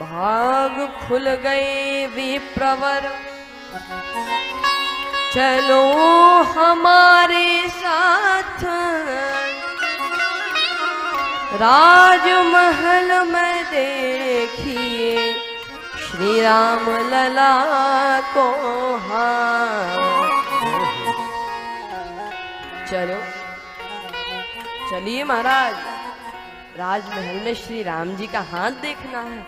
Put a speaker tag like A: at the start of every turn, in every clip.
A: भाग खुल गए विप्रवर, चलो हमारे साथ राजमहल में देखिए श्री राम लला को हाथ। चलो चलिए महाराज, राजमहल में श्री राम जी का हाथ देखना है।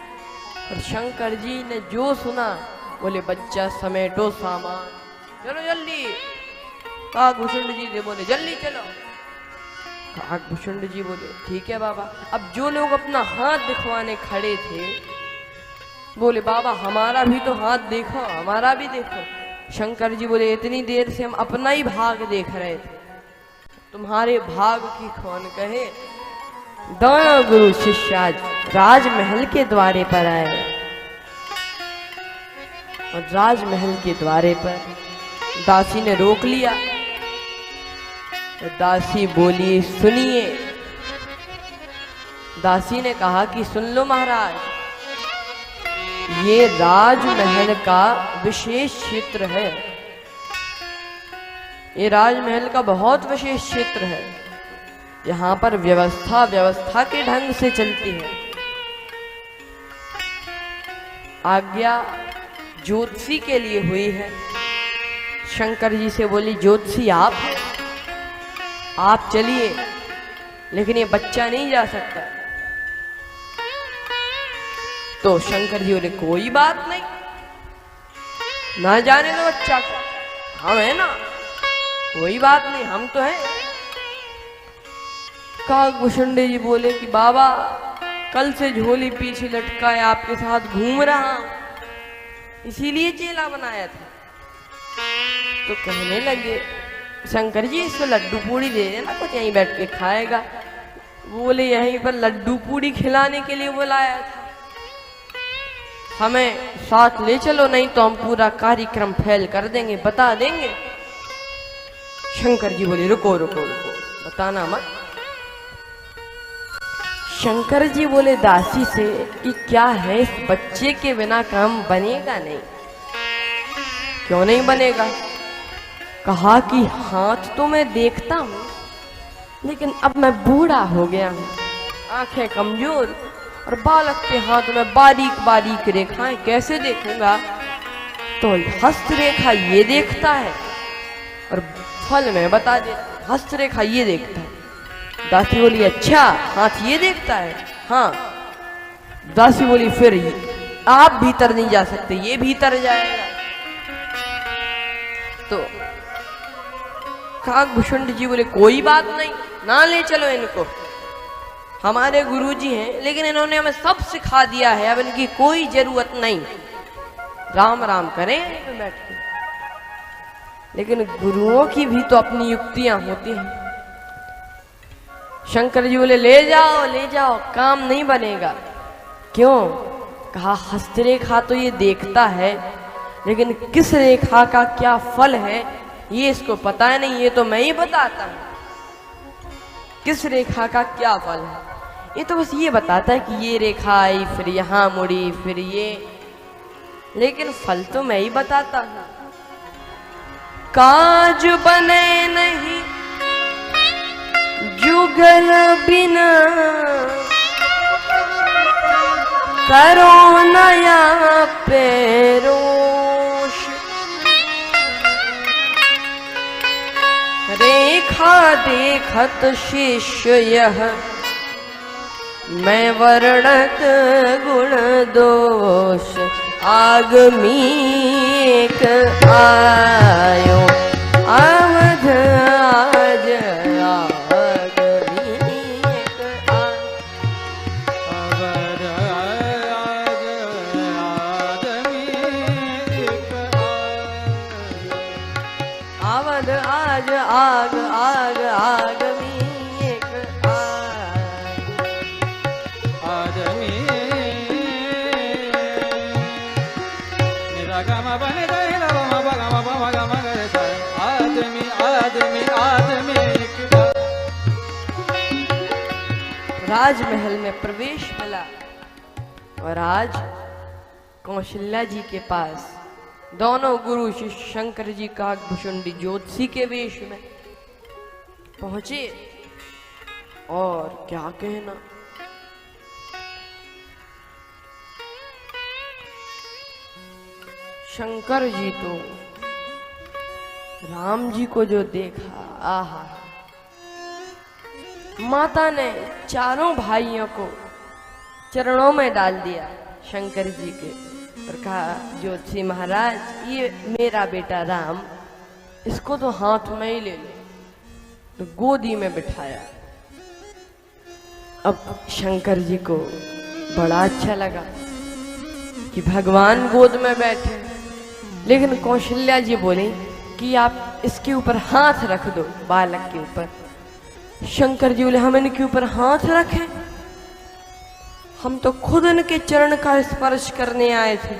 A: और शंकर जी ने जो सुना बोले बच्चा समेटो सामान, चलो जल्दी। काकभूषुंड जी ने बोले जल्दी चलो। काकभूषुंड जी बोले ठीक है बाबा। अब जो लोग अपना हाथ दिखवाने खड़े थे बोले बाबा हमारा भी तो हाथ देखो, हमारा भी देखो। शंकर जी बोले इतनी देर से हम अपना ही भाग देख रहे थे, तुम्हारे भाग की कौन कहे। दोनों गुरु शिष्य आज राजमहल के द्वारे पर आए और राजमहल के द्वारे पर दासी ने रोक लिया। तो दासी बोली सुनिए। दासी ने कहा कि सुन लो महाराज, ये राजमहल का विशेष क्षेत्र है, ये राजमहल का बहुत विशेष क्षेत्र है। यहाँ पर व्यवस्था के ढंग से चलती है। आज्ञा ज्योतिषी के लिए हुई है। शंकर जी से बोली ज्योतिषी आप चलिए, लेकिन ये बच्चा नहीं जा सकता। तो शंकर जी बोले कोई बात नहीं, ना जाने दो बच्चा को, हम है ना, कोई बात नहीं, हम तो हैं। काकभूषुंड जी बोले कि बाबा कल से झोली पीछे लटकाए आपके साथ घूम रहा हूं, इसीलिए चेला बनाया था। तो कहने लगे शंकर जी इसको लड्डू पूड़ी दे देना, कुछ यहीं बैठ के खाएगा। बोले यहीं पर लड्डू पूड़ी खिलाने के लिए बुलाया था, हमें साथ ले चलो, नहीं तो हम पूरा कार्यक्रम फेल कर देंगे, बता देंगे। शंकर जी बोले रुको रुको रुको, बताना मत। शंकर जी बोले दासी से कि क्या है, इस बच्चे के बिना काम बनेगा नहीं। क्यों नहीं बनेगा? कहा कि हाथ तो मैं देखता हूं, लेकिन अब मैं बूढ़ा हो गया हूं, आंखें कमजोर और बालक के हाथ में बारीक बारीक रेखाएं कैसे देखूंगा। तो हस्तरेखा ये देखता है और फल में बता दे, हस्तरेखा ये देखता है। दासी बोली अच्छा हाथ ये देखता है? हाँ। दासी बोली फिर आप भीतर नहीं जा सकते, ये भीतर जाएगा। तो काकभूषुंड जी बोले कोई बात नहीं, ना ले चलो इनको, हमारे गुरुजी हैं, लेकिन इन्होंने हमें सब सिखा दिया है, अब इनकी कोई जरूरत नहीं, राम राम करें पे बैठ के। लेकिन गुरुओं की भी तो अपनी युक्तियां होती हैं। शंकर जी बोले ले जाओ, काम नहीं बनेगा। क्यों? कहा हस्तरेखा तो ये देखता है, लेकिन किस रेखा का क्या फल है ये इसको पता है नहीं, ये तो मैं ही बताता हूं किस रेखा का क्या फल है। ये तो बस ये बताता है कि ये रेखा आई, फिर यहां मुड़ी, फिर ये, लेकिन फल तो मैं ही बताता हूं। काज बने नहीं जुगल बिना, करो नया पेरोश, रेखा देखत शिष्य यह, मैं वर्णत गुण दोष, आगमी एक आयो, अवध आज आग आग आगमी एक आदमी निरागम बने गए आदमी आदमी आदमी एक। राजमहल में प्रवेश मिला और आज कौशल्या जी के पास दोनों गुरु शिष्य शंकर जी काकभुषुंडी ज्योतिषी के वेश में पहुंचे। और क्या कहना, शंकर जी तो राम जी को जो देखा, आहा, माता ने चारों भाइयों को चरणों में डाल दिया शंकर जी के और कहा, ज्योतिषी महाराज, ये मेरा बेटा राम, इसको तो हाथ में ही ले लो। तो गोदी में बिठाया। अब शंकर जी को बड़ा अच्छा लगा कि भगवान गोद में बैठे, लेकिन कौशल्या जी बोली कि आप इसके ऊपर हाथ रख दो, बालक के ऊपर। शंकर जी बोले, हम इनके ऊपर हाथ रखें? हम तो खुद इनके चरण का स्पर्श करने आए थे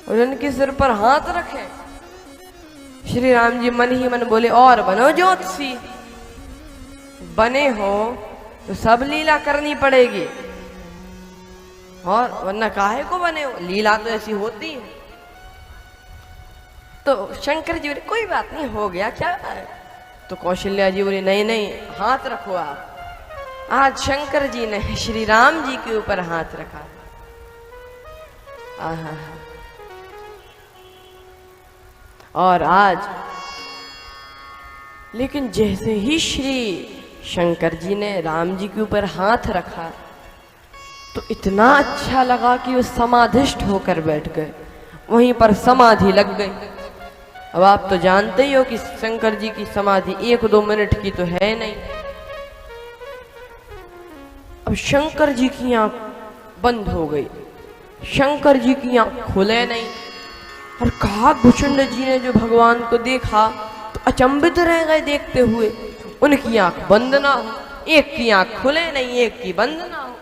A: और इनके सिर पर हाथ रखें? श्री राम जी मन ही मन बोले, और बनो ज्योतिषी, बने हो तो सब लीला करनी पड़ेगी, और वरना काहे को बने हो, लीला तो ऐसी होती है। तो शंकर जी बोले, कोई बात नहीं, हो गया क्या है? तो कौशल्या जी बोली, नहीं नहीं, हाथ रखो आप। आज शंकर जी ने श्री राम जी के ऊपर हाथ रखा। आहा, और आज लेकिन जैसे ही श्री शंकर जी ने राम जी के ऊपर हाथ रखा तो इतना अच्छा लगा कि वो समाधिष्ठ होकर बैठ गए, वहीं पर समाधि लग गई। अब आप तो जानते ही हो कि शंकर जी की समाधि 1-2 मिनट की तो है नहीं। अब शंकर जी की आंख बंद हो गई, शंकर जी की आंख खुले नहीं। और काकभुषुंड जी ने जो भगवान को देखा तो अचंभित रह गए देखते हुए, उनकी आंख बंद ना हो, एक की आंख खुले नहीं, एक की बंद ना हो।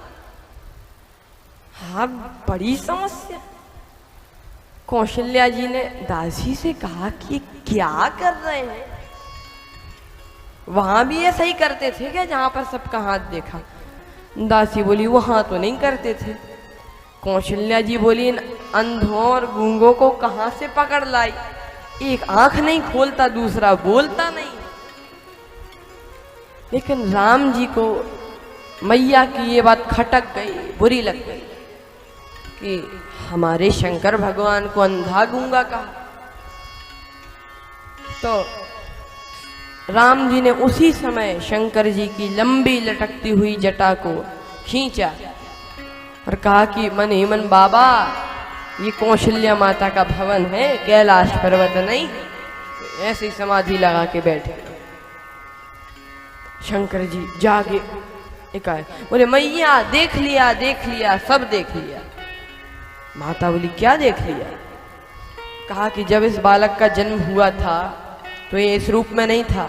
A: हाँ, बड़ी समस्या। कौशल्या जी ने दासी से कहा कि क्या कर रहे हैं? वहां भी ऐसा ही करते थे क्या जहां पर सबका हाथ देखा? दासी बोली, वहां तो नहीं करते थे। कौशल्या जी बोली, इन अंधों और गूंगों को कहां से पकड़ लाई? एक आंख नहीं खोलता, दूसरा बोलता नहीं। लेकिन राम जी को मैया की ये बात खटक गई, बुरी लग गई कि हमारे शंकर भगवान को अंधा गूंगा कहा। तो राम जी ने उसी समय शंकर जी की लंबी लटकती हुई जटा को खींचा और कहा कि मन ही मन, बाबा, ये कौशल्या माता का भवन है, कैलाश पर्वत नहीं। ऐसे ही समाधि लगा के बैठे। शंकर जी जागे, एकाएक बोले, मैया देख लिया, देख लिया, सब देख लिया। माता बोली, क्या देख लिया? कहा कि जब इस बालक का जन्म हुआ था तो ये इस रूप में नहीं था,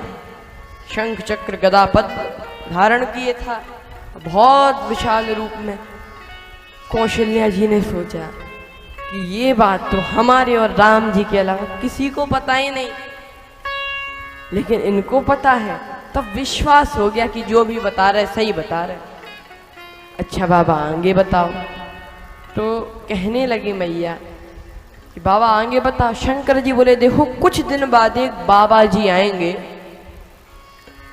A: शंख चक्र गदा पद्म धारण किए था, बहुत विशाल रूप में। कौशल्या जी ने सोचा कि ये बात तो हमारे और राम जी के अलावा किसी को पता ही नहीं, लेकिन इनको पता है। तब विश्वास हो गया कि जो भी बता रहे सही बता रहे। अच्छा बाबा, आगे बताओ। तो कहने लगी मैया कि बाबा आगे बताओ। शंकर जी बोले, देखो, कुछ दिन बाद एक बाबा जी आएंगे,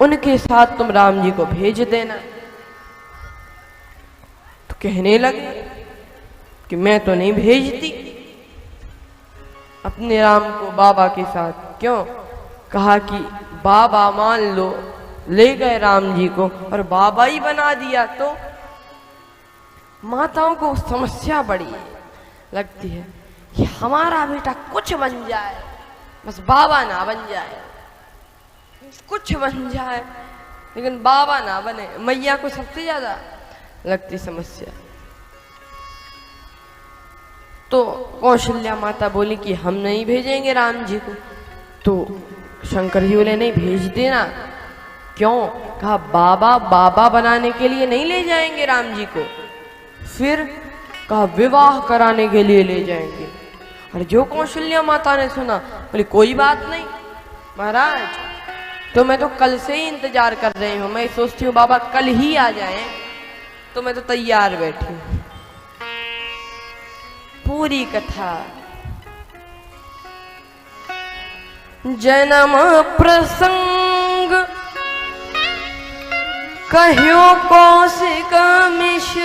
A: उनके साथ तुम राम जी को भेज देना। तो कहने लगे कि मैं तो नहीं भेजती अपने राम को बाबा के साथ। क्यों? कहा कि बाबा मान लो ले गए राम जी को और बाबा ही बना दिया तो माताओं को समस्या बड़ी लगती है कि हमारा बेटा कुछ बन जाए, बस बाबा ना बन जाए, कुछ बन जाए लेकिन बाबा ना बने। मैया को सबसे ज्यादा लगती समस्या। तो कौशल्या माता बोली कि हम नहीं भेजेंगे राम जी को। तो शंकर जी बोले, नहीं, भेज देना। क्यों? कहा, बाबा बाबा बनाने के लिए नहीं ले जाएंगे राम जी को, फिर कहा विवाह कराने के लिए ले जाएंगे। और जो कौशल्या माता ने सुना, बोले, कोई बात नहीं महाराज, तो मैं तो कल से ही इंतजार कर रही हूँ। मैं सोचती हूँ बाबा कल ही आ जाएं, तो मैं तो तैयार बैठी हूँ। पूरी कथा। जन्म प्रसंग कह्यो कौशिक मिश्र,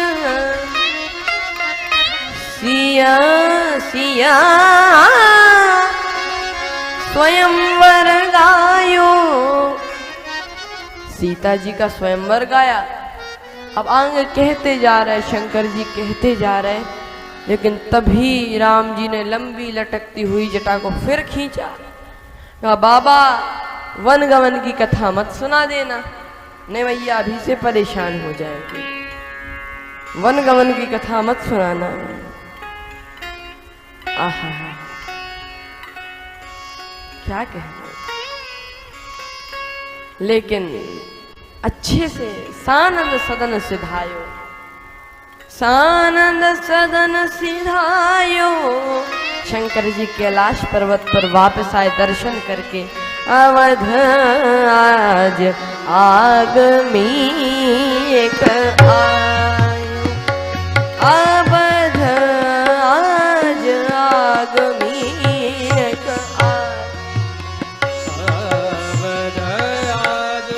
A: सिया सिया स्वयंवर गायो। सीता जी का स्वयंवर गाया। अब आगे कहते जा रहे, शंकर जी कहते जा रहे, लेकिन तभी राम जी ने लंबी लटकती हुई जटा को फिर खींचा। कहा बाबा वन गमन की कथा मत सुना देना, नहीं भैया अभी से परेशान हो जाएगी, वन गमन की कथा मत सुनाना। आहा क्या कहना, लेकिन अच्छे से सानंद सदन सिधायो, सानंद सदन सिधायो। शंकर जी कैलाश पर्वत पर वापस आए दर्शन करके। अवध आज आगमी एक आयो, अवध आज आगमी एक आयो,
B: अवध आज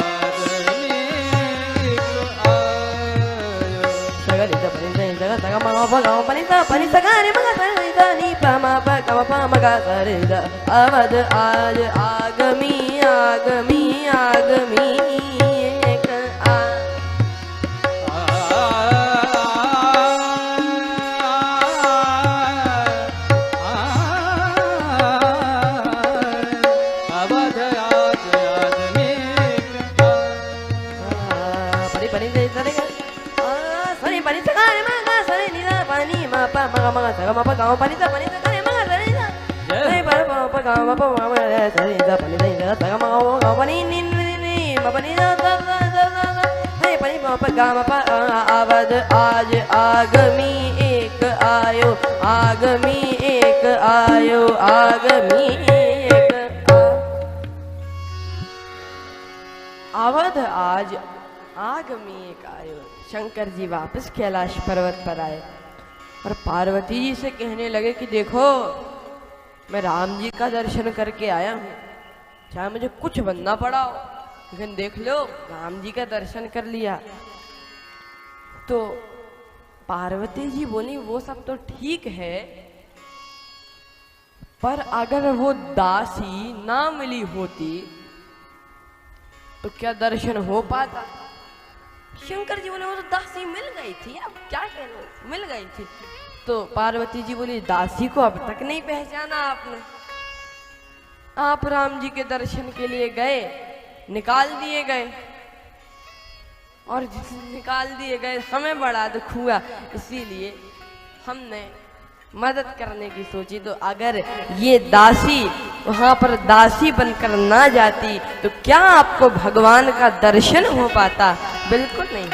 B: आगमी एक आयो।
A: सगरिता पनिता जगत गमा भगाओ पनिता पनिता गाने मगा सरिता नी पमा पमा पमा सरिता। अवध आज आगमी आगमी आगमी एक आयो।
B: अवध आज आगमी एक आयो।
A: परि परि दे सरे गा सरे परि सगारे मगा सरे नीदा पानी मा पा मगा मगा सगा मा पा गाओ परि ता परि सगारे मगा सरे दा सरे पर पा गाओ मा पा मगा सरे दा परि दे सगा मा गाओ परि नी नी मा परि दा दा दा दा हे परि मा पा गा मा पा। अवध आज आगमी एक आयो, आगमी एक आयो, आगमी एक अवध आज आगमी एक आयो। शंकर जी वापस कैलाश पर्वत पर आए और पार्वती जी से कहने लगे कि देखो मैं राम जी का दर्शन करके आया हूँ, चाहे मुझे कुछ बनना पड़ा हो, लेकिन देख लो राम जी का दर्शन कर लिया। तो पार्वती जी बोली वो सब तो ठीक है, पर अगर वो दासी ना मिली होती तो क्या दर्शन हो पाता। शंकर जी बोले वो तो दासी मिल गई थी, अब क्या कहना, मिल गई थी। तो पार्वती जी बोली दासी को अब तक नहीं पहचाना आपने, आप राम जी के दर्शन के लिए गए, निकाल दिए गए, और जिस निकाल दिए गए हमें बड़ा दुख हुआ, इसीलिए हमने मदद करने की सोची। तो अगर ये दासी वहां पर दासी बनकर ना जाती तो क्या आपको भगवान का दर्शन हो पाता? बिल्कुल नहीं।